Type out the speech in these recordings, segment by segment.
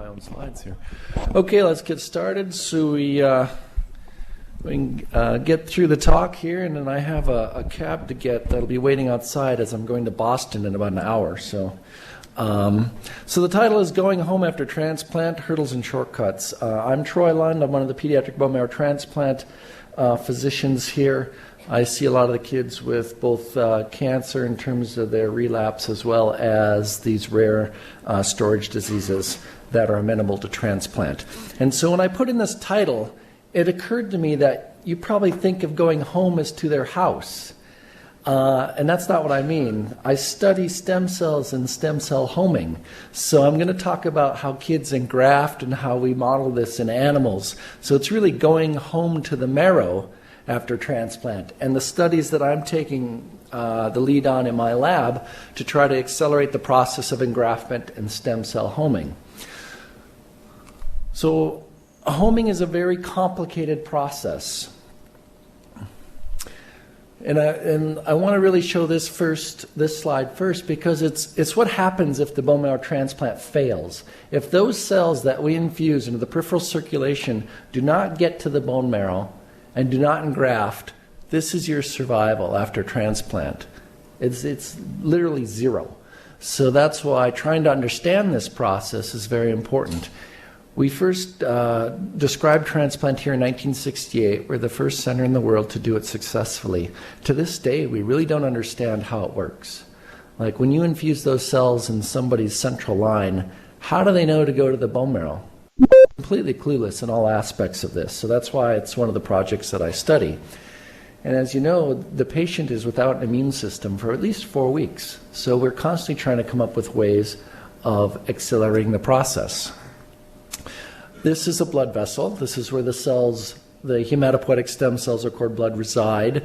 my own slides here. Okay, let's get started. So we can get through the talk here, and then I have a cab to get that'll be waiting outside as I'm going to Boston in about an hour. So the title is Going Home After Transplant, Hurdles and Shortcuts. I'm Troy Lund. I'm one of the pediatric bone marrow transplant physicians here. I see a lot of the kids with both cancer in terms of their relapse as well as these rare storage diseases that are amenable to transplant. And so when I put in this title, it occurred to me that you probably think of going home as to their house. And that's not what I mean. I study stem cells and stem cell homing. So I'm going to talk about how kids engraft and how we model this in animals. So it's really going home to the marrow after transplant. And the studies that I'm taking the lead on in my lab to try to accelerate the process of engraftment and stem cell homing. So homing is a very complicated process. And I want to really show this slide first, because it's what happens if the bone marrow transplant fails. If those cells that we infuse into the peripheral circulation do not get to the bone marrow and do not engraft, this is your survival after transplant. It's literally zero. So that's why trying to understand this process is very important. We first described transplant here in 1968. We're the first center in the world to do it successfully. To this day, we really don't understand how it works. Like when you infuse those cells in somebody's central line, how do they know to go to the bone marrow? Completely clueless in all aspects of this. So that's why it's one of the projects that I study. And as you know, the patient is without an immune system for at least 4 weeks. So we're constantly trying to come up with ways of accelerating the process. This is a blood vessel. This is where the cells, the hematopoietic stem cells or cord blood, reside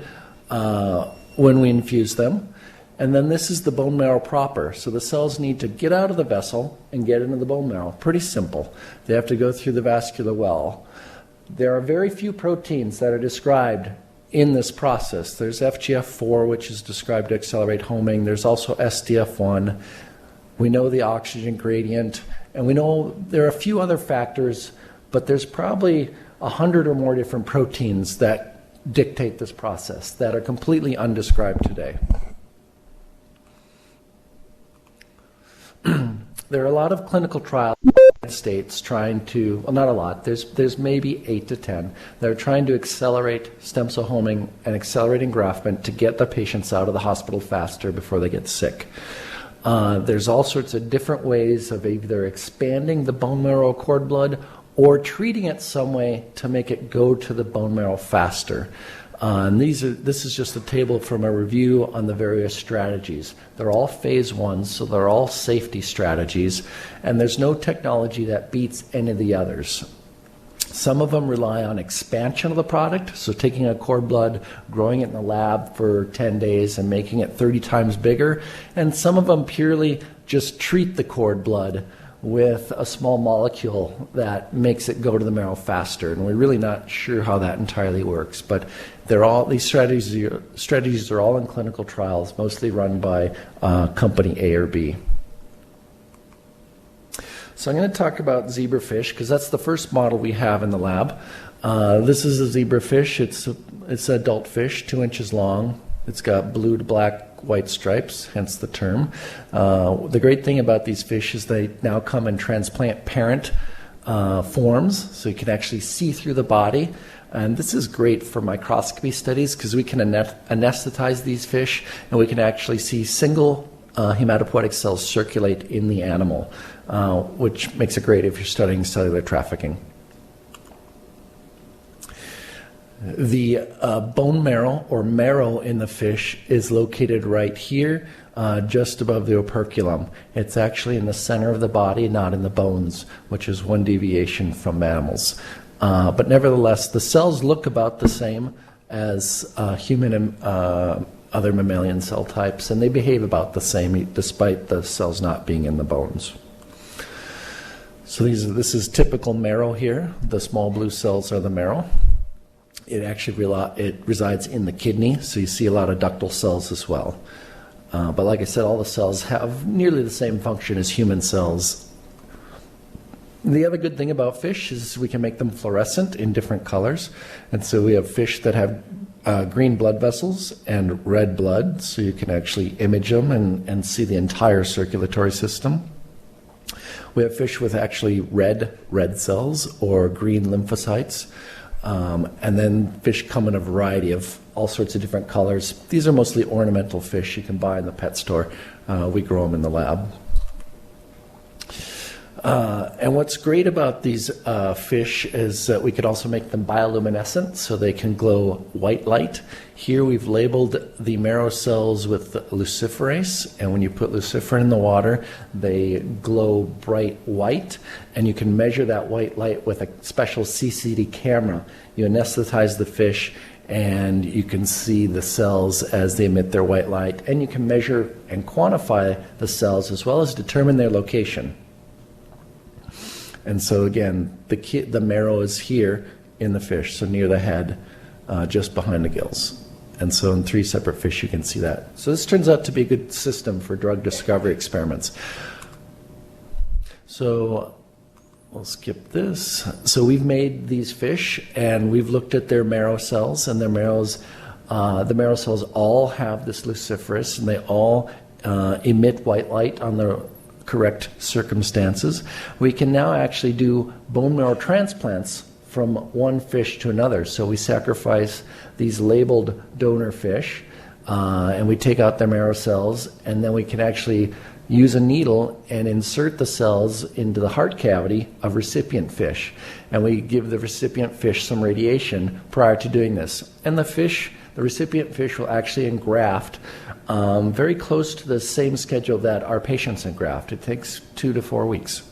when we infuse them. And then this is the bone marrow proper. So the cells need to get out of the vessel and get into the bone marrow. Pretty simple. They have to go through the vascular well. There are very few proteins that are described in this process. There's FGF4, which is described to accelerate homing. There's also SDF1. We know the oxygen gradient. And we know there are a few other factors, but there's probably 100 or more different proteins that dictate this process that are completely undescribed today. There are a lot of clinical trials in the United States trying to, well, not a lot, there's maybe 8 to 10 that are trying to accelerate stem cell homing and accelerate engraftment to get the patients out of the hospital faster before they get sick. There's all sorts of different ways of either expanding the bone marrow cord blood or treating it some way to make it go to the bone marrow faster. And this is just a table from a review on the various strategies. They're all phase 1, so they're all safety strategies, and there's no technology that beats any of the others. Some of them rely on expansion of the product, so taking a cord blood, growing it in the lab for 10 days and making it 30 times bigger, and some of them purely just treat the cord blood with a small molecule that makes it go to the marrow faster, and we're really not sure how that entirely works, but these strategies are all in clinical trials, mostly run by company A or B. So I'm going to talk about zebrafish because that's the first model we have in the lab. This is a zebrafish. It's an adult fish, 2 inches long. It's got blue to black white stripes, hence the term. The great thing about these fish is they now come in transplant parent forms, so you can actually see through the body. And this is great for microscopy studies because we can anesthetize these fish and we can actually see single hematopoietic cells circulate in the animal, which makes it great if you're studying cellular trafficking. The bone marrow or marrow in the fish is located right here, just above the operculum. It's actually in the center of the body, not in the bones, which is one deviation from mammals. But nevertheless, the cells look about the same as human and other mammalian cell types, and they behave about the same despite the cells not being in the bones. So this is typical marrow here. The small blue cells are the marrow. It resides in the kidney, so you see a lot of ductal cells as well. But like I said, all the cells have nearly the same function as human cells. The other good thing about fish is we can make them fluorescent in different colors. And so we have fish that have green blood vessels and red blood, so you can actually image them and see the entire circulatory system. We have fish with actually red cells or green lymphocytes. And then fish come in a variety of all sorts of different colors. These are mostly ornamental fish you can buy in the pet store. We grow them in the lab. And what's great about these fish is that we could also make them bioluminescent, so they can glow white light. Here we've labeled the marrow cells with luciferase, and when you put luciferin in the water, they glow bright white, and you can measure that white light with a special CCD camera. You anesthetize the fish, and you can see the cells as they emit their white light, and you can measure and quantify the cells as well as determine their location. And so again, the marrow is here in the fish, so near the head, just behind the gills. And so in 3 separate fish you can see that. So this turns out to be a good system for drug discovery experiments. So we'll skip this. So we've made these fish and we've looked at their marrow cells, and their marrows, the marrow cells all have this luciferase, and they all emit white light on the correct circumstances. We can now actually do bone marrow transplants from one fish to another. So we sacrifice these labeled donor fish and we take out their marrow cells, and then we can actually use a needle and insert the cells into the heart cavity of recipient fish. And we give the recipient fish some radiation prior to doing this. And the recipient fish will actually engraft very close to the same schedule that our patients engraft. It takes 2 to 4 weeks.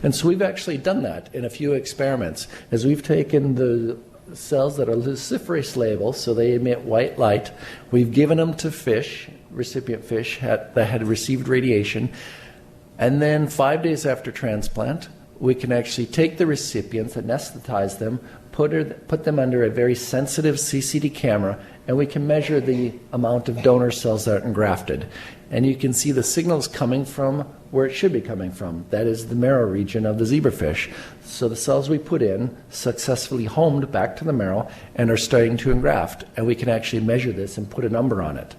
And so we've actually done that in a few experiments, as we've taken the cells that are luciferase labeled, so they emit white light. We've given them to fish, recipient fish that had received radiation, and then 5 days after transplant, we can actually take the recipients, anesthetize them, put them under a very sensitive CCD camera, and we can measure the amount of donor cells that are engrafted. And you can see the signals coming from where it should be coming from. That is the marrow region of the zebrafish. So the cells we put in successfully homed back to the marrow and are starting to engraft. And we can actually measure this and put a number on it.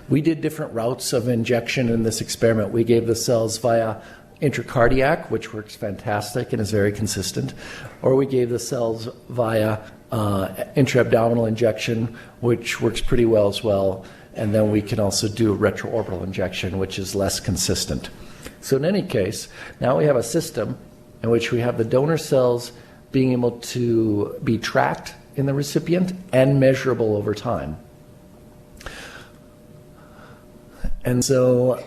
We did different routes of injection in this experiment. We gave the cells via intracardiac, which works fantastic and is very consistent, or we gave the cells via intra-abdominal injection, which works pretty well as well, and then we can also do a retroorbital injection, which is less consistent. So in any case, now we have a system in which we have the donor cells being able to be tracked in the recipient and measurable over time. And so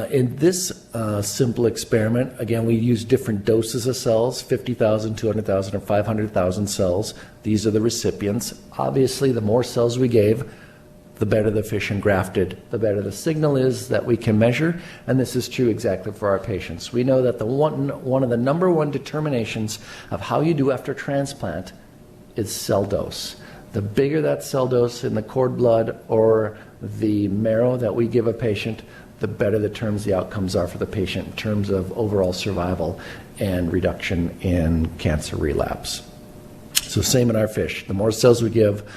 in this simple experiment, again, we use different doses of cells, 50,000, 200,000, or 500,000 cells. These are the recipients. Obviously, the more cells we gave, the better the fish engrafted, the better the signal is that we can measure, and this is true exactly for our patients. We know that one of the number one determinations of how you do after transplant is cell dose. The bigger that cell dose in the cord blood or the marrow that we give a patient, the better the outcomes are for the patient in terms of overall survival and reduction in cancer relapse. So same in our fish. The more cells we give,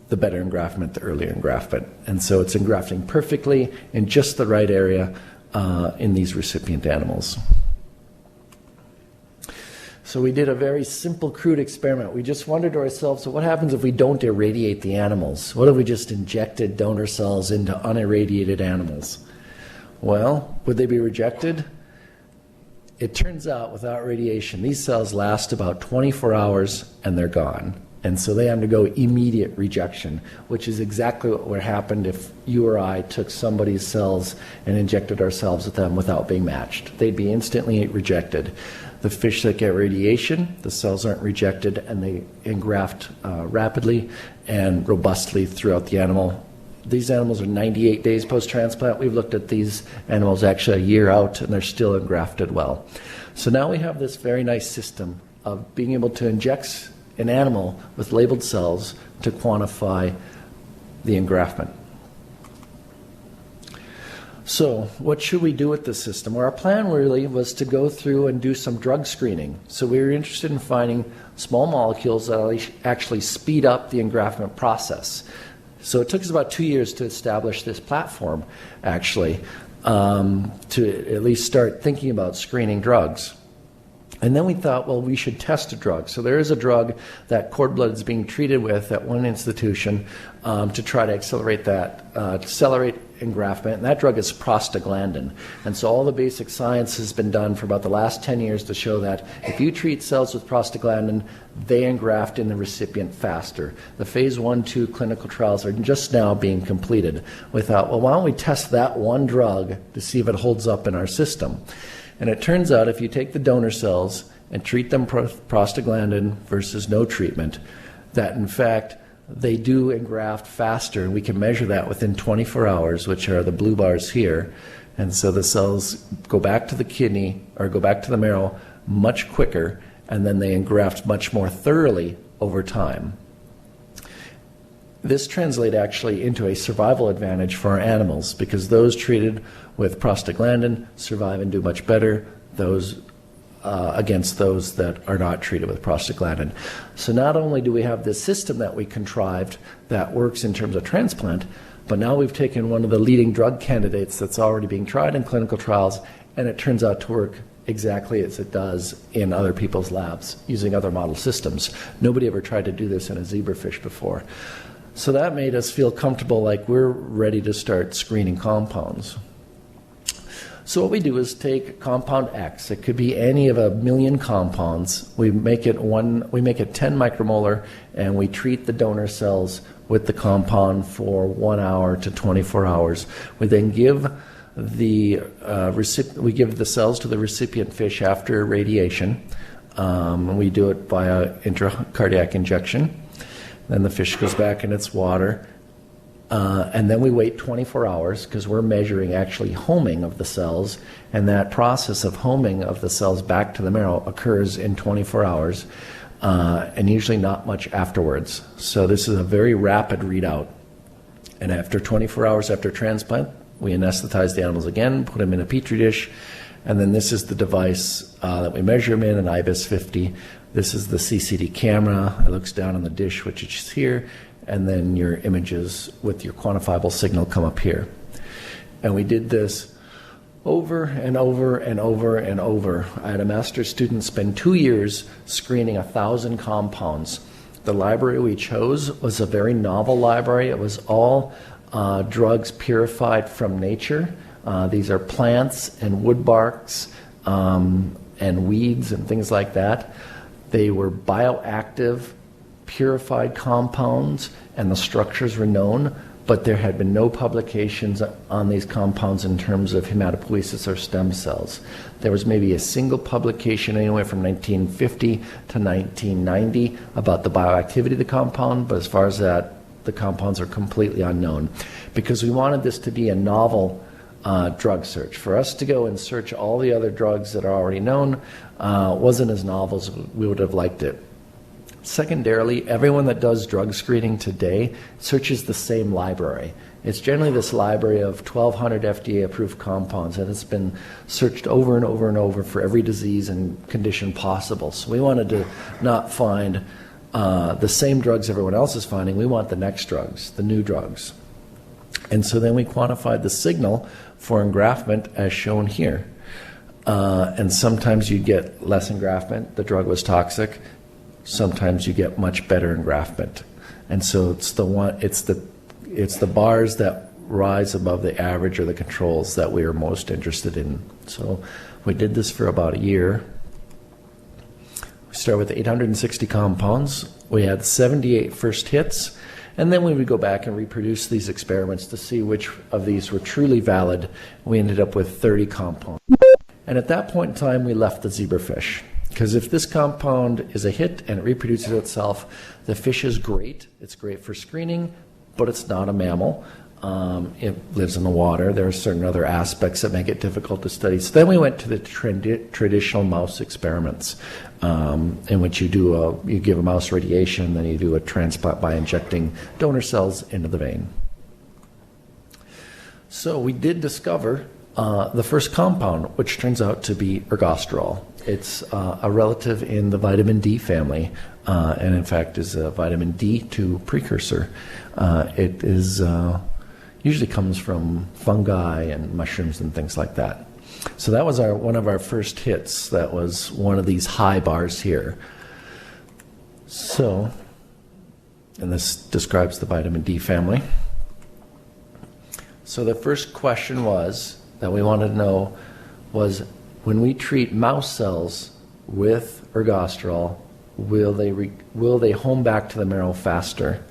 the better engraftment, the earlier engraftment. And so it's engrafting perfectly in just the right area in these recipient animals. So we did a very simple, crude experiment. We just wondered to ourselves, so what happens if we don't irradiate the animals? What if we just injected donor cells into unirradiated animals? Well, would they be rejected? It turns out without radiation, these cells last about 24 hours and they're gone. And so they undergo immediate rejection, which is exactly what would happen if you or I took somebody's cells and injected ourselves with them without being matched. They'd be instantly rejected. The fish that get radiation, the cells aren't rejected and they engraft rapidly and robustly throughout the animal. These animals are 98 days post-transplant. We've looked at these animals actually a year out and they're still engrafted well. So now we have this very nice system of being able to inject an animal with labeled cells to quantify the engraftment. So what should we do with this system? Well, our plan really was to go through and do some drug screening. So we were interested in finding small molecules that actually speed up the engraftment process. So it took us about 2 years to establish this platform, actually, to at least start thinking about screening drugs. And then we thought, well, we should test a drug. So there is a drug that cord blood is being treated with at one institution to try to accelerate engraftment, and that drug is prostaglandin. And so all the basic science has been done for about the last 10 years to show that if you treat cells with prostaglandin, they engraft in the recipient faster. The phase 1-2 clinical trials are just now being completed. We thought, well, why don't we test that one drug to see if it holds up in our system? And it turns out if you take the donor cells and treat them prostaglandin versus no treatment, that in fact they do engraft faster. And we can measure that within 24 hours, which are the blue bars here. And so the cells go back to the kidney or go back to the marrow much quicker, and then they engraft much more thoroughly over time. This translates actually into a survival advantage for our animals because those treated with prostaglandin survive and do much better against those that are not treated with prostaglandin. So not only do we have this system that we contrived that works in terms of transplant, but now we've taken one of the leading drug candidates that's already being tried in clinical trials, and it turns out to work exactly as it does in other people's labs using other model systems. Nobody ever tried to do this in a zebrafish before. So that made us feel comfortable, like we're ready to start screening compounds. So what we do is take compound X. It could be any of 1,000,000 compounds. We make it 10 micromolar, and we treat the donor cells with the compound for 1 hour to 24 hours. We then give the cells to the recipient fish after radiation. We do it via intracardiac injection. Then the fish goes back in its water. And then we wait 24 hours because we're measuring actually homing of the cells. And that process of homing of the cells back to the marrow occurs in 24 hours and usually not much afterwards. So this is a very rapid readout. And after 24 hours after transplant, we anesthetize the animals again, put them in a petri dish. And then this is the device that we measure them in, an IBIS 50. This is the CCD camera. It looks down on the dish, which is here, and then your images with your quantifiable signal come up here. And we did this over and over and over and over. I had a master's student spend 2 years screening 1,000 compounds. The library we chose was a very novel library. It was all drugs purified from nature. These are plants and wood barks and weeds and things like that. They were bioactive, purified compounds, and the structures were known, but there had been no publications on these compounds in terms of hematopoiesis or stem cells. There was maybe a single publication anywhere from 1950 to 1990 about the bioactivity of the compound, but as far as that, the compounds are completely unknown because we wanted this to be a novel drug search. For us to go and search all the other drugs that are already known wasn't as novel as we would have liked it. Secondarily, everyone that does drug screening today searches the same library. It's generally this library of 1,200 FDA-approved compounds, and it's been searched over and over and over for every disease and condition possible. So we wanted to not find the same drugs everyone else is finding. We want the next drugs, the new drugs. And so then we quantified the signal for engraftment as shown here. And sometimes you get less engraftment, the drug was toxic. Sometimes you get much better engraftment. And so it's the bars that rise above the average or the controls that we are most interested in. So we did this for about a year. We started with 860 compounds. We had 78 first hits. And then we would go back and reproduce these experiments to see which of these were truly valid. We ended up with 30 compounds. And at that point in time, we left the zebrafish. Because if this compound is a hit and it reproduces itself, the fish is great. It's great for screening, but it's not a mammal. It lives in the water. There are certain other aspects that make it difficult to study. So then we went to the traditional mouse experiments, in which you give a mouse radiation, then you do a transplant by injecting donor cells into the vein. So we did discover the first compound, which turns out to be ergosterol. It's a relative in the vitamin D family, and in fact is a vitamin D2 precursor. It is usually comes from fungi and mushrooms and things like that. So that was one of our first hits. That was one of these high bars here. So, and this describes the vitamin D family. So the first question that we wanted to know was, when we treat mouse cells with ergosterol, will they home back to the marrow faster?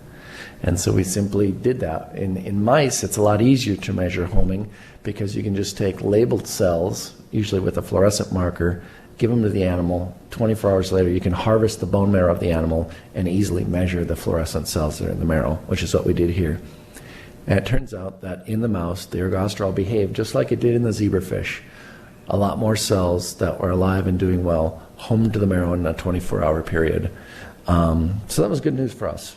And so we simply did that. In mice, it's a lot easier to measure homing because you can just take labeled cells, usually with a fluorescent marker, give them to the animal. 24 hours later, you can harvest the bone marrow of the animal and easily measure the fluorescent cells that are in the marrow, which is what we did here. And it turns out that in the mouse, the ergosterol behaved just like it did in the zebrafish. A lot more cells that were alive and doing well homed to the marrow in a 24-hour period. So that was good news for us.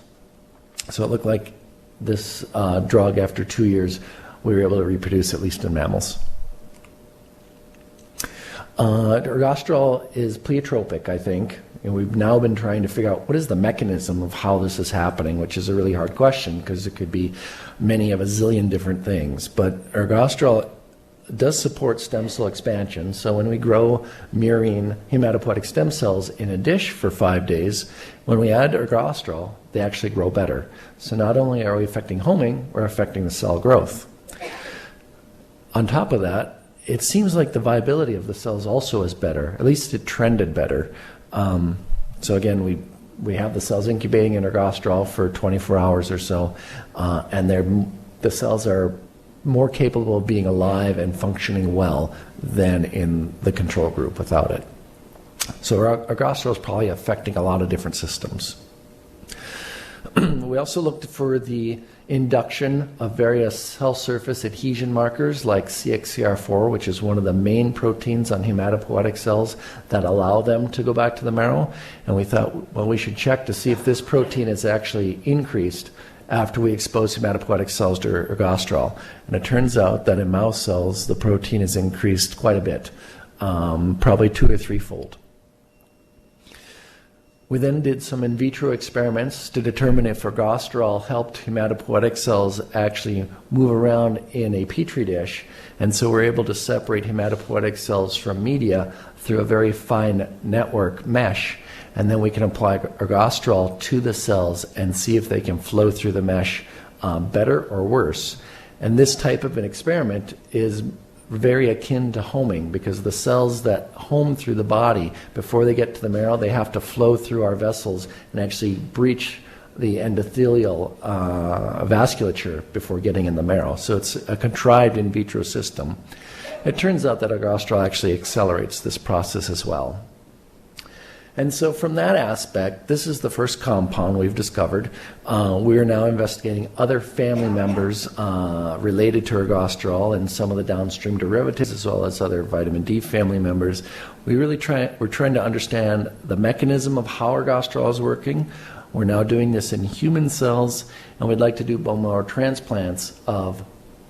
So it looked like this drug, after 2 years, we were able to reproduce, at least in mammals. Ergosterol is pleiotropic, I think, and we've now been trying to figure out what is the mechanism of how this is happening, which is a really hard question because it could be many of a zillion different things. But ergosterol does support stem cell expansion. So when we grow murine hematopoietic stem cells in a dish for 5 days, when we add ergosterol, they actually grow better. So not only are we affecting homing, we're affecting the cell growth. On top of that, it seems like the viability of the cells also is better. At least it trended better. So again, we have the cells incubating in ergosterol for 24 hours or so, and the cells are more capable of being alive and functioning well than in the control group without it. So ergosterol is probably affecting a lot of different systems. We also looked for the induction of various cell surface adhesion markers like CXCR4, which is one of the main proteins on hematopoietic cells that allow them to go back to the marrow. And we thought, well, we should check to see if this protein is actually increased after we expose hematopoietic cells to ergosterol. And it turns out that in mouse cells, the protein is increased quite a bit, probably 2 or 3-fold. We then did some in vitro experiments to determine if ergosterol helped hematopoietic cells actually move around in a petri dish. And so we're able to separate hematopoietic cells from media through a very fine network mesh. And then we can apply ergosterol to the cells and see if they can flow through the mesh better or worse. And this type of an experiment is very akin to homing, because the cells that home through the body, before they get to the marrow, they have to flow through our vessels and actually breach the endothelial vasculature before getting in the marrow. So it's a contrived in vitro system. It turns out that ergosterol actually accelerates this process as well. And so from that aspect, this is the first compound we've discovered. We are now investigating other family members related to ergosterol and some of the downstream derivatives, as well as other vitamin D family members. We're trying to understand the mechanism of how ergosterol is working. We're now doing this in human cells, and we'd like to do bone marrow transplants of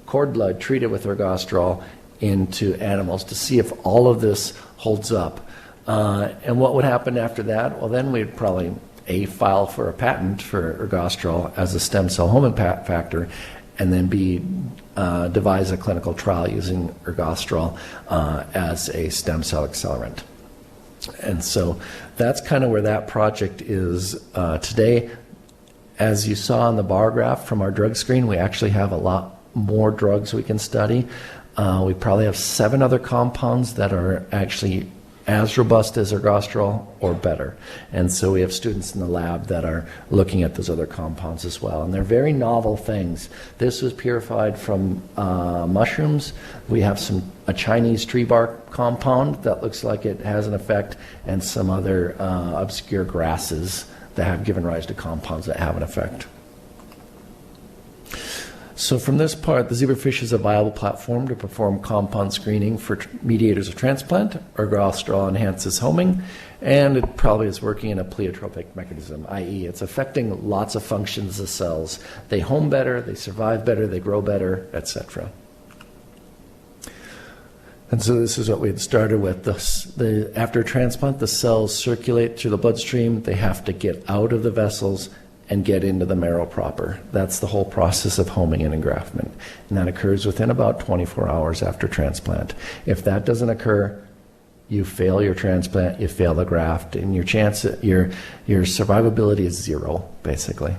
cord blood treated with ergosterol into animals to see if all of this holds up. And what would happen after that? Well, then we'd probably file for a patent for ergosterol as a stem cell homing factor, and then devise a clinical trial using ergosterol as a stem cell accelerant. And so that's kind of where that project is today. As you saw on the bar graph from our drug screen, we actually have a lot more drugs we can study. We probably have 7 other compounds that are actually as robust as ergosterol or better. And so we have students in the lab that are looking at those other compounds as well. And they're very novel things. This was purified from mushrooms. We have a Chinese tree bark compound that looks like it has an effect, and some other obscure grasses that have given rise to compounds that have an effect. So from this part, the zebrafish is a viable platform to perform compound screening for mediators of transplant. Ergosterol enhances homing, and it probably is working in a pleiotropic mechanism, i.e. it's affecting lots of functions of cells. They home better, they survive better, they grow better, etc. And so this is what we had started with. After transplant, the cells circulate through the bloodstream. They have to get out of the vessels and get into the marrow proper. That's the whole process of homing and engraftment. And that occurs within about 24 hours after transplant. If that doesn't occur, you fail your transplant, you fail the graft, and your survivability is zero, basically.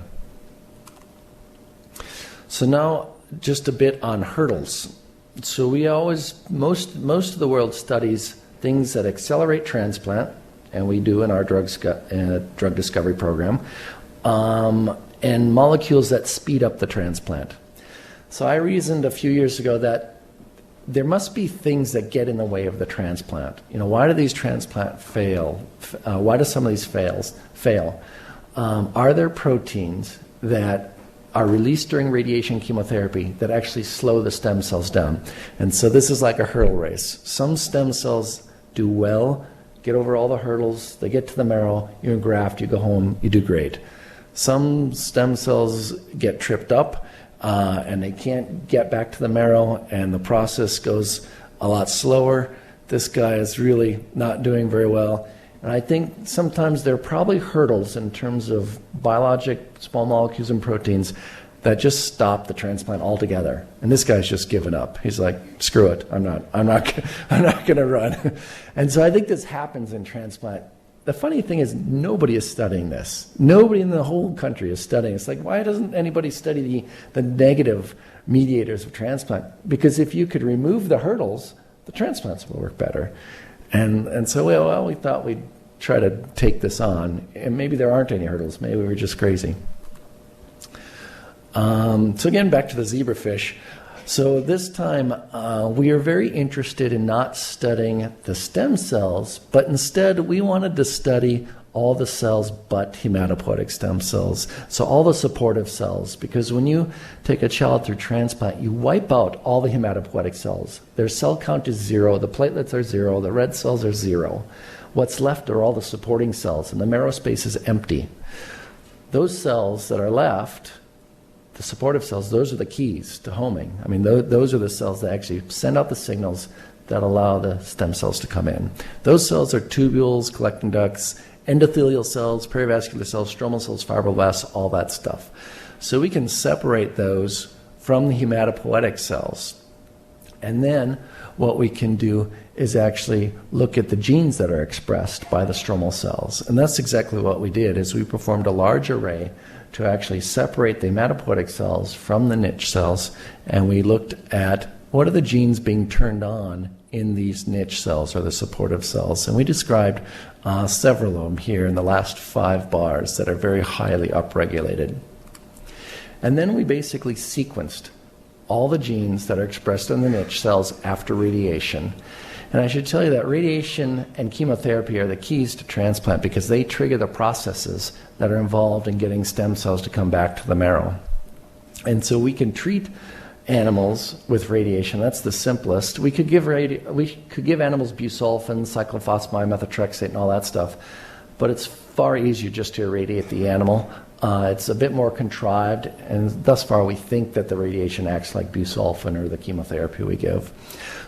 So now, just a bit on hurdles. So we always, most of the world studies things that accelerate transplant, and we do in our drug discovery program, and molecules that speed up the transplant. So I reasoned a few years ago that there must be things that get in the way of the transplant. You know, why do these transplants fail? Why do some of these fail? Are there proteins that are released during radiation chemotherapy that actually slow the stem cells down? And so this is like a hurdle race. Some stem cells do well, get over all the hurdles, they get to the marrow, you engraft, you go home, you do great. Some stem cells get tripped up and they can't get back to the marrow, and the process goes a lot slower. This guy is really not doing very well. And I think sometimes there are probably hurdles in terms of biologic small molecules and proteins that just stop the transplant altogether. And this guy's just given up. He's like, screw it, I'm not going to run. And so I think this happens in transplant. The funny thing is nobody is studying this. Nobody in the whole country is studying. It's like, why doesn't anybody study the negative mediators of transplant? Because if you could remove the hurdles, the transplants will work better. And so we thought we'd try to take this on. And maybe there aren't any hurdles. Maybe we're just crazy. So again, back to the zebrafish. So this time, we are very interested in not studying the stem cells, but instead we wanted to study all the cells but hematopoietic stem cells. So all the supportive cells, because when you take a child through transplant, you wipe out all the hematopoietic cells. Their cell count is zero, the platelets are zero, the red cells are zero. What's left are all the supporting cells, and the marrow space is empty. Those cells that are left, the supportive cells, those are the keys to homing. I mean, those are the cells that actually send out the signals that allow the stem cells to come in. Those cells are tubules, collecting ducts, endothelial cells, perivascular cells, stromal cells, fibroblasts, all that stuff. So we can separate those from the hematopoietic cells. And then what we can do is actually look at the genes that are expressed by the stromal cells. And that's exactly what we did, is we performed a large array to actually separate the hematopoietic cells from the niche cells, and we looked at what are the genes being turned on in these niche cells or the supportive cells. And we described several of them here in the last 5 bars that are very highly upregulated. And then we basically sequenced all the genes that are expressed in the niche cells after radiation. And I should tell you that radiation and chemotherapy are the keys to transplant because they trigger the processes that are involved in getting stem cells to come back to the marrow. And so we can treat animals with radiation. That's the simplest. We could give animals busulfan, cyclophosphamide, methotrexate, and all that stuff, but it's far easier just to irradiate the animal. It's a bit more contrived, and thus far we think that the radiation acts like busulfan or the chemotherapy we give.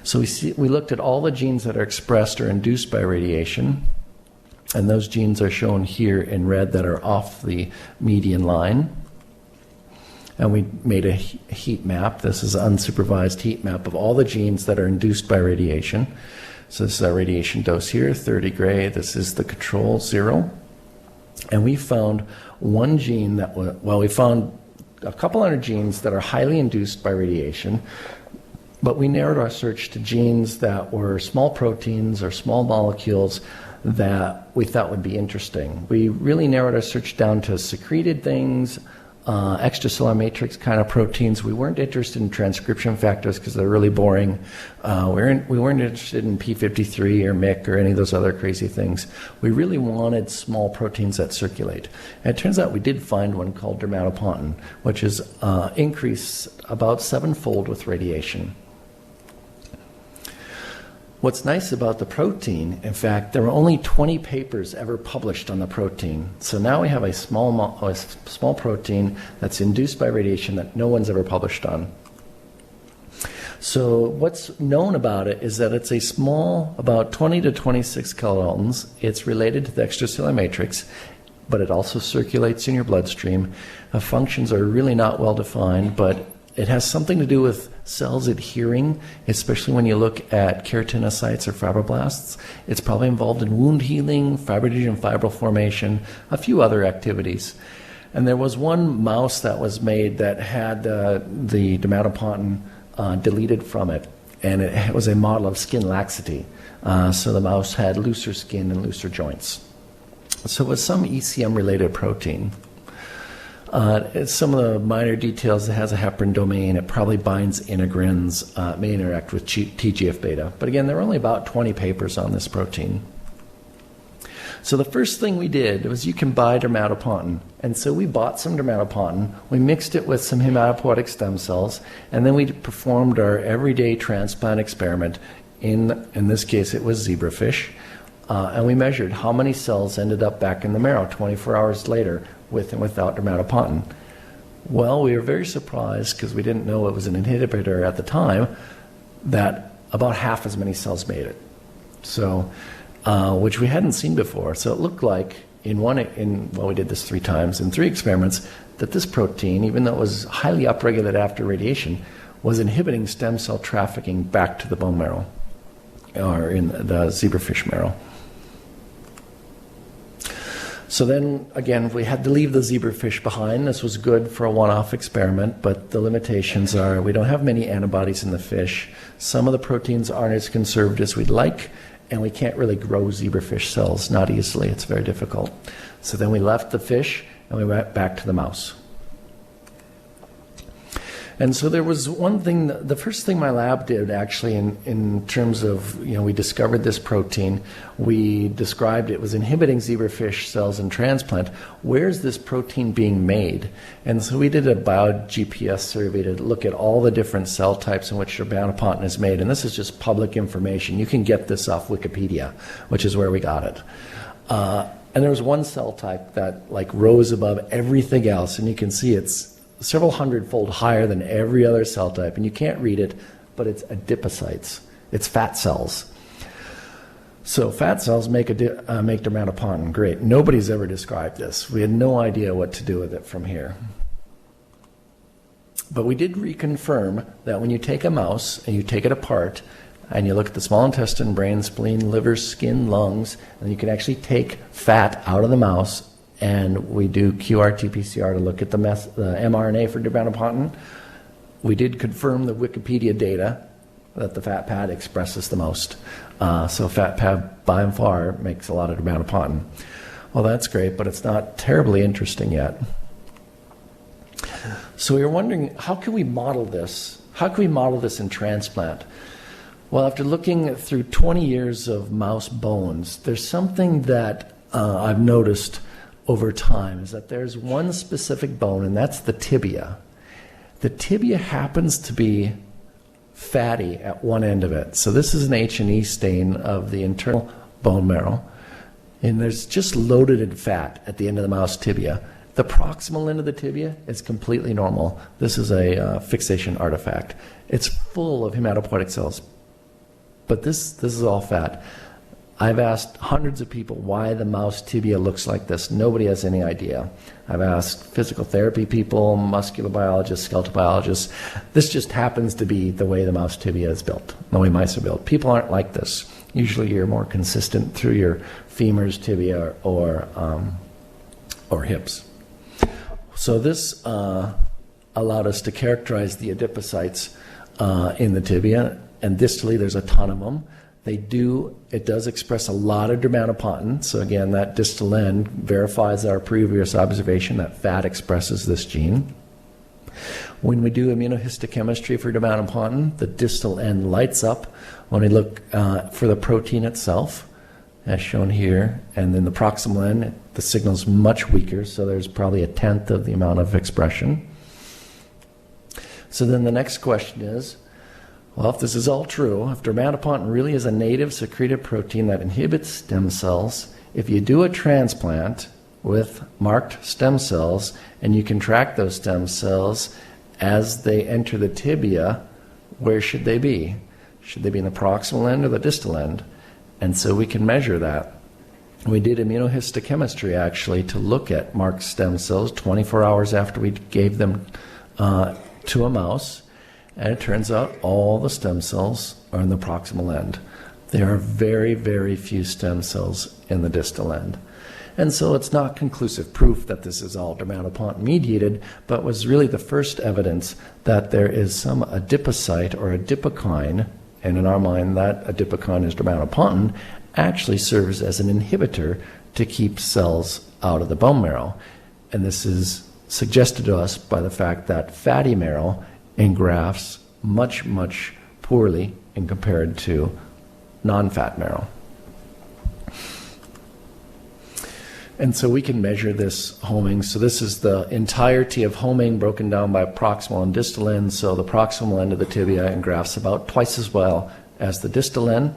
So we looked at all the genes that are expressed or induced by radiation, and those genes are shown here in red that are off the median line. And we made a heat map. This is an unsupervised heat map of all the genes that are induced by radiation. So this is our radiation dose here, 30 gray. This is the control, 0. And we found one gene that, we found a couple hundred genes that are highly induced by radiation, but we narrowed our search to genes that were small proteins or small molecules that we thought would be interesting. We really narrowed our search down to secreted things, extracellular matrix kind of proteins. We weren't interested in transcription factors because they're really boring. We weren't interested in P53 or MYC or any of those other crazy things. We really wanted small proteins that circulate. And it turns out we did find one called dermatopontin, which is increased about 7-fold with radiation. What's nice about the protein, in fact, there were only 20 papers ever published on the protein. So now we have a small protein that's induced by radiation that no one's ever published on. So what's known about it is that it's a small, about 20 to 26 kilodaltons. It's related to the extracellular matrix, but it also circulates in your bloodstream. Functions are really not well defined, but it has something to do with cells adhering, especially when you look at keratinocytes or fibroblasts. It's probably involved in wound healing, fibroadhesion, fibril formation, a few other activities. And there was one mouse that was made that had the dermatopontin deleted from it, and it was a model of skin laxity. So the mouse had looser skin and looser joints. So it was some ECM-related protein. Some of the minor details, it has a heparin domain, it probably binds integrins, it may interact with TGF-beta. But again, there are only about 20 papers on this protein. So the first thing we did was you can buy dermatopontin. And so we bought some dermatopontin, we mixed it with some hematopoietic stem cells, and then we performed our everyday transplant experiment. In this case, it was zebrafish. And we measured how many cells ended up back in the marrow 24 hours later with and without dermatopontin. Well, we were very surprised, because we didn't know it was an inhibitor at the time, that about half as many cells made it. So, which we hadn't seen before. So it looked like well, we did this 3 times in 3 experiments, that this protein, even though it was highly upregulated after radiation, was inhibiting stem cell trafficking back to the bone marrow, or in the zebrafish marrow. So then, again, we had to leave the zebrafish behind. This was good for a one-off experiment, but the limitations are we don't have many antibodies in the fish. Some of the proteins aren't as conserved as we'd like, and we can't really grow zebrafish cells, not easily. It's very difficult. So then we left the fish, and we went back to the mouse. And so there was one thing, the first thing my lab did actually in terms of, we discovered this protein, we described it was inhibiting zebrafish cells in transplant. Where's this protein being made? And so we did a bio-GPS survey to look at all the different cell types in which dermatopontin is made. And this is just public information. You can get this off Wikipedia, which is where we got it. And there was one cell type that rose above everything else, and you can see it's several hundredfold higher than every other cell type, and you can't read it, but it's adipocytes. It's fat cells. So fat cells make dermatopontin. Great. Nobody's ever described this. We had no idea what to do with it from here. But we did reconfirm that when you take a mouse and you take it apart, and you look at the small intestine, brain, spleen, liver, skin, lungs, and you can actually take fat out of the mouse, and we do qRT-PCR to look at the mRNA for dermatopontin. We did confirm the Wikipedia data that the fat pad expresses the most. So fat pad by and far makes a lot of dermatopontin. Well, that's great, but it's not terribly interesting yet. So we were wondering, how can we model this? How can we model this in transplant? Well, after looking through 20 years of mouse bones, there's something that I've noticed over time, is that there's one specific bone, and that's the tibia. The tibia happens to be fatty at one end of it. So this is an H&E stain of the internal bone marrow, and there's just loaded in fat at the end of the mouse tibia. The proximal end of the tibia is completely normal. This is a fixation artifact. It's full of hematopoietic cells, but this is all fat. I've asked hundreds of people why the mouse tibia looks like this. Nobody has any idea. I've asked physical therapy people, muscular biologists, skeletal biologists. This just happens to be the way the mouse tibia is built, the way mice are built. People aren't like this. Usually you're more consistent through your femurs, tibia, or hips. So this allowed us to characterize the adipocytes in the tibia, and distally there's a ton of them. It does express a lot of dermatopontin. So again, that distal end verifies our previous observation that fat expresses this gene. When we do immunohistochemistry for dermatopontin, the distal end lights up when we look for the protein itself, as shown here. And then the proximal end, the signal's much weaker, so there's probably 1/10 of the amount of expression. So then the next question is, well, if this is all true, if dermatopontin really is a native secreted protein that inhibits stem cells, if you do a transplant with marked stem cells and you can track those stem cells as they enter the tibia, where should they be? Should they be in the proximal end or the distal end? And so we can measure that. We did immunohistochemistry actually to look at marked stem cells 24 hours after we gave them to a mouse, and it turns out all the stem cells are in the proximal end. There are very, very few stem cells in the distal end. And so it's not conclusive proof that this is all dermatopontin mediated, but was really the first evidence that there is some adipocyte or adipokine, and in our mind that adipokine is dermatopontin, actually serves as an inhibitor to keep cells out of the bone marrow. And this is suggested to us by the fact that fatty marrow engrafts much, much poorly in compared to non-fat marrow. And so we can measure this homing. So this is the entirety of homing broken down by proximal and distal end. So the proximal end of the tibia engrafts about twice as well as the distal end.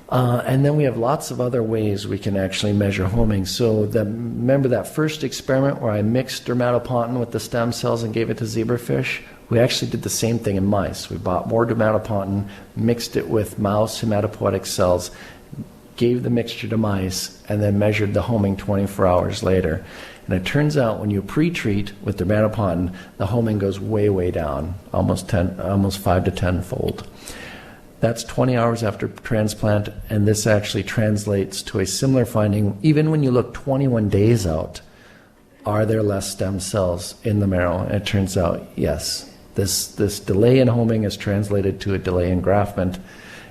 And then we have lots of other ways we can actually measure homing. So remember that first experiment where I mixed dermatopontin with the stem cells and gave it to zebrafish? We actually did the same thing in mice. We bought more dermatopontin, mixed it with mouse hematopoietic cells, gave the mixture to mice, and then measured the homing 24 hours later. And it turns out when you pre-treat with dermatopontin, the homing goes way, way down, almost 5 to 10-fold. That's 20 hours after transplant, and this actually translates to a similar finding. Even when you look 21 days out, are there less stem cells in the marrow? And it turns out, yes. This delay in homing is translated to a delay in engraftment,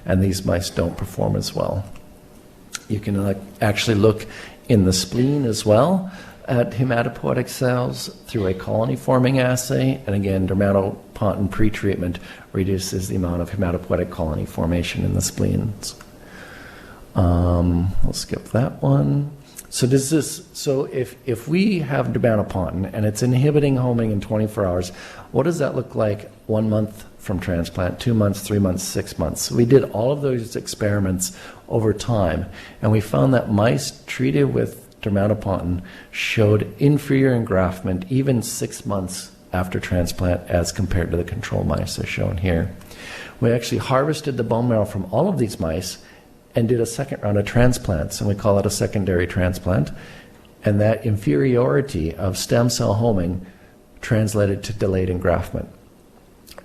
and these mice don't perform as well. You can actually look in the spleen as well at hematopoietic cells through a colony-forming assay, and again, dermatopontin pretreatment reduces the amount of hematopoietic colony formation in the spleens. We'll skip that one. So if we have dermatopontin and it's inhibiting homing in 24 hours, what does that look like 1 month from transplant, 2 months, 3 months, 6 months? We did all of those experiments over time, and we found that mice treated with dermatopontin showed inferior engraftment even 6 months after transplant as compared to the control mice as shown here. We actually harvested the bone marrow from all of these mice and did a second round of transplants, and we call it a secondary transplant. And that inferiority of stem cell homing translated to delayed engraftment.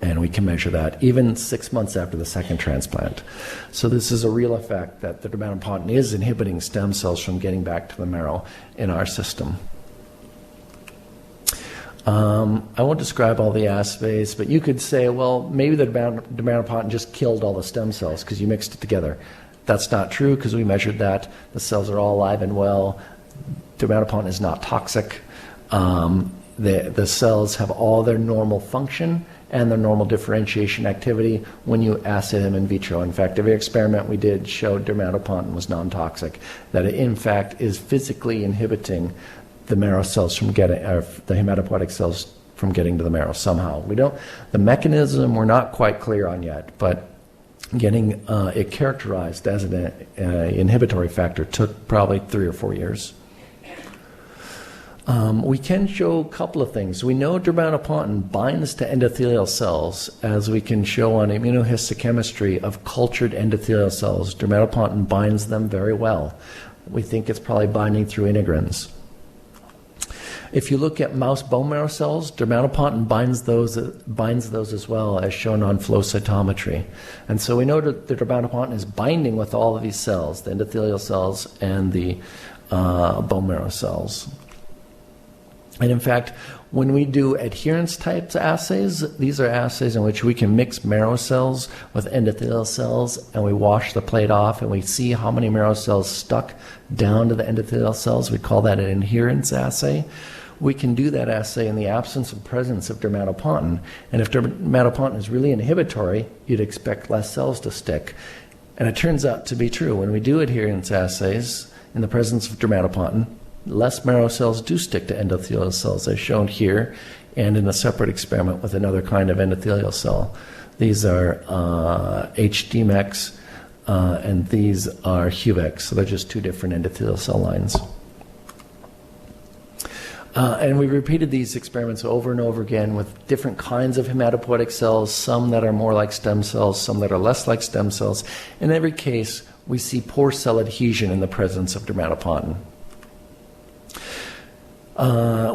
And we can measure that even 6 months after the second transplant. So this is a real effect that the dermatopontin is inhibiting stem cells from getting back to the marrow in our system. I won't describe all the assays, but you could say, well, maybe the dermatopontin just killed all the stem cells because you mixed it together. That's not true because we measured that. The cells are all alive and well. Dermatopontin is not toxic. The cells have all their normal function and their normal differentiation activity when you assay them in vitro. In fact, every experiment we did showed dermatopontin was non-toxic, that it in fact is physically inhibiting the marrow cells from getting, or the hematopoietic cells from getting to the marrow somehow. The mechanism we're not quite clear on yet, but getting it characterized as an inhibitory factor took probably 3 or 4 years. We can show a couple of things. We know dermatopontin binds to endothelial cells, as we can show on immunohistochemistry of cultured endothelial cells. Dermatopontin binds them very well. We think it's probably binding through integrins. If you look at mouse bone marrow cells, dermatopontin binds those as well, as shown on flow cytometry. And so we know that the dermatopontin is binding with all of these cells, the endothelial cells and the bone marrow cells. And in fact, when we do adherence types assays, these are assays in which we can mix marrow cells with endothelial cells, and we wash the plate off and we see how many marrow cells stuck down to the endothelial cells. We call that an adherence assay. We can do that assay in the absence or presence of dermatopontin. And if dermatopontin is really inhibitory, you'd expect less cells to stick. And it turns out to be true. When we do adherence assays in the presence of dermatopontin, less marrow cells do stick to endothelial cells, as shown here, and in a separate experiment with another kind of endothelial cell. These are HDMEX, and these are HUVEX, so they're just two different endothelial cell lines. And we repeated these experiments over and over again with different kinds of hematopoietic cells, some that are more like stem cells, some that are less like stem cells. In every case, we see poor cell adhesion in the presence of dermatopontin.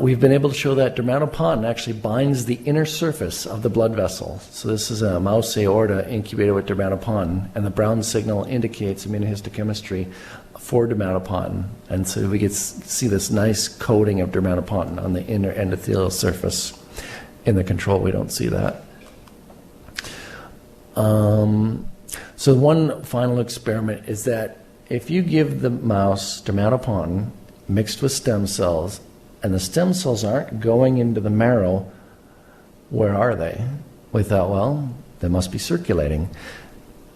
We've been able to show that dermatopontin actually binds the inner surface of the blood vessel. So this is a mouse aorta incubated with dermatopontin, and the brown signal indicates immunohistochemistry for dermatopontin. And so we get see this nice coating of dermatopontin on the inner endothelial surface. In the control, we don't see that. So one final experiment is that if you give the mouse dermatopontin mixed with stem cells, and the stem cells aren't going into the marrow, where are they? We thought, well, they must be circulating.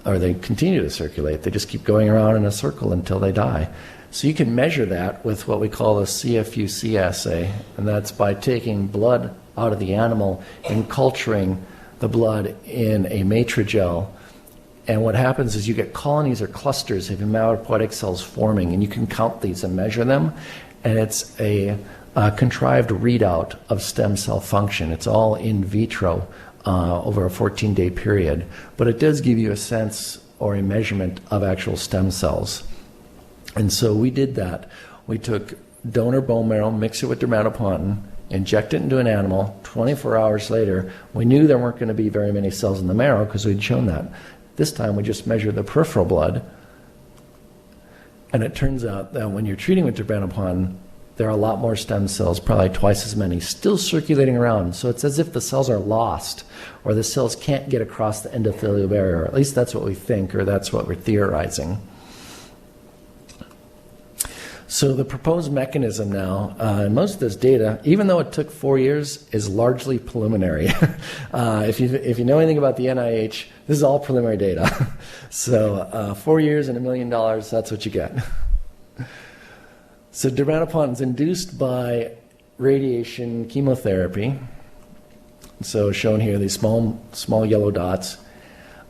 Or they continue to circulate. They just keep going around in a circle until they die. So you can measure that with what we call a CFUC assay, and that's by taking blood out of the animal and culturing the blood in a matrigel. And what happens is you get colonies or clusters of hematopoietic cells forming, and you can count these and measure them. And it's a contrived readout of stem cell function. It's all in vitro over a 14-day period, but it does give you a sense or a measurement of actual stem cells. And so we did that. We took donor bone marrow, mixed it with dermatopontin, inject it into an animal. 24 hours later, we knew there weren't going to be very many cells in the marrow because we'd shown that. This time we just measured the peripheral blood, and it turns out that when you're treating with dermatopontin, there are a lot more stem cells, probably twice as many, still circulating around. So it's as if the cells are lost, or the cells can't get across the endothelial barrier. At least that's what we think, or that's what we're theorizing. So the proposed mechanism now, and most of this data, even though it took 4 years, is largely preliminary. If you know anything about the NIH, this is all preliminary data. So 4 years and $1 million, that's what you get. So dermatopontin is induced by radiation chemotherapy. So shown here, these small yellow dots.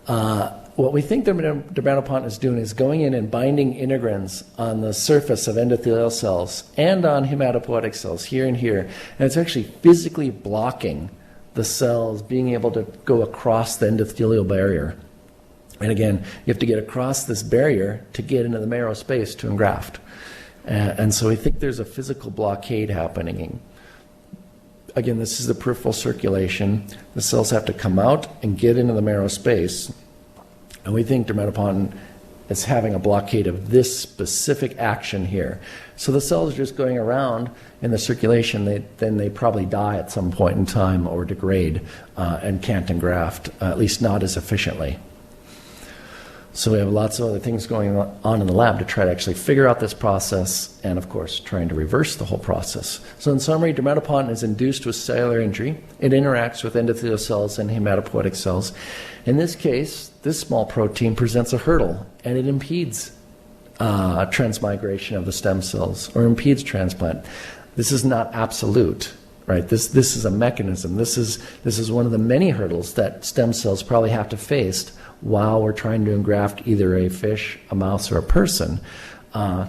What we think dermatopontin is doing is going in and binding integrins on the surface of endothelial cells and on hematopoietic cells here and here. And it's actually physically blocking the cells being able to go across the endothelial barrier. And again, you have to get across this barrier to get into the marrow space to engraft. And so we think there's a physical blockade happening. Again, this is the peripheral circulation. The cells have to come out and get into the marrow space. And we think dermatopontin is having a blockade of this specific action here. So the cells are just going around in the circulation. Then they probably die at some point in time or degrade and can't engraft, at least not as efficiently. So we have lots of other things going on in the lab to try to actually figure out this process and, of course, trying to reverse the whole process. So in summary, dermatopontin is induced with cellular injury. It interacts with endothelial cells and hematopoietic cells. In this case, this small protein presents a hurdle, and it impedes transmigration of the stem cells or impedes transplant. This is not absolute. Right, this is a mechanism. This is one of the many hurdles that stem cells probably have to face while we're trying to engraft either a fish, a mouse, or a person.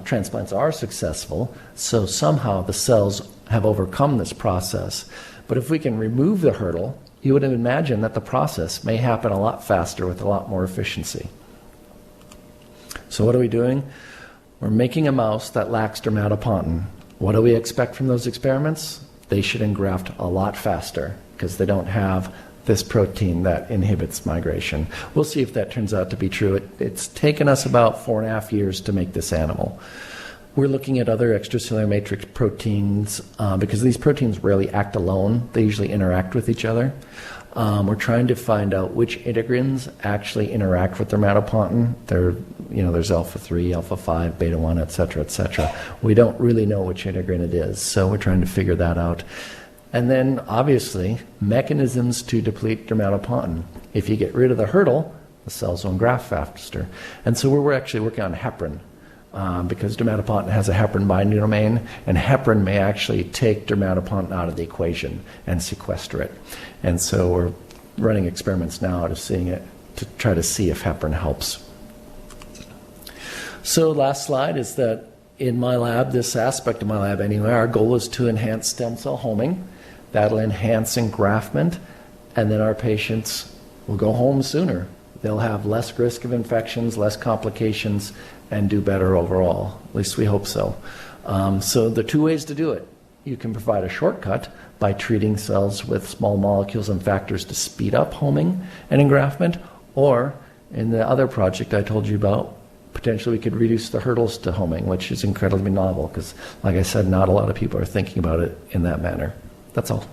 Transplants are successful, so somehow the cells have overcome this process. But if we can remove the hurdle, you would imagine that the process may happen a lot faster with a lot more efficiency. So what are we doing? We're making a mouse that lacks dermatopontin. What do we expect from those experiments? They should engraft a lot faster because they don't have this protein that inhibits migration. We'll see if that turns out to be true. It's taken us about 4.5 years to make this animal. We're looking at other extracellular matrix proteins because these proteins rarely act alone. They usually interact with each other. We're trying to find out which integrins actually interact with dermatopontin. There's alpha-3, alpha-5, beta-1, et cetera, et cetera. We don't really know which integrin it is, so we're trying to figure that out. And then, obviously, mechanisms to deplete dermatopontin. If you get rid of the hurdle, the cells will engraft faster. And so we're actually working on heparin. Because dermatopontin has a heparin binding domain, and heparin may actually take dermatopontin out of the equation and sequester it. And so we're running experiments now to try to see if heparin helps. So last slide is that in my lab, this aspect of my lab anyway, our goal is to enhance stem cell homing. That'll enhance engraftment, and then our patients will go home sooner. They'll have less risk of infections, less complications, and do better overall. At least we hope so. So the two ways to do it. You can provide a shortcut by treating cells with small molecules and factors to speed up homing and engraftment, or in the other project I told you about, potentially we could reduce the hurdles to homing, which is incredibly novel because, like I said, not a lot of people are thinking about it in that manner. That's all.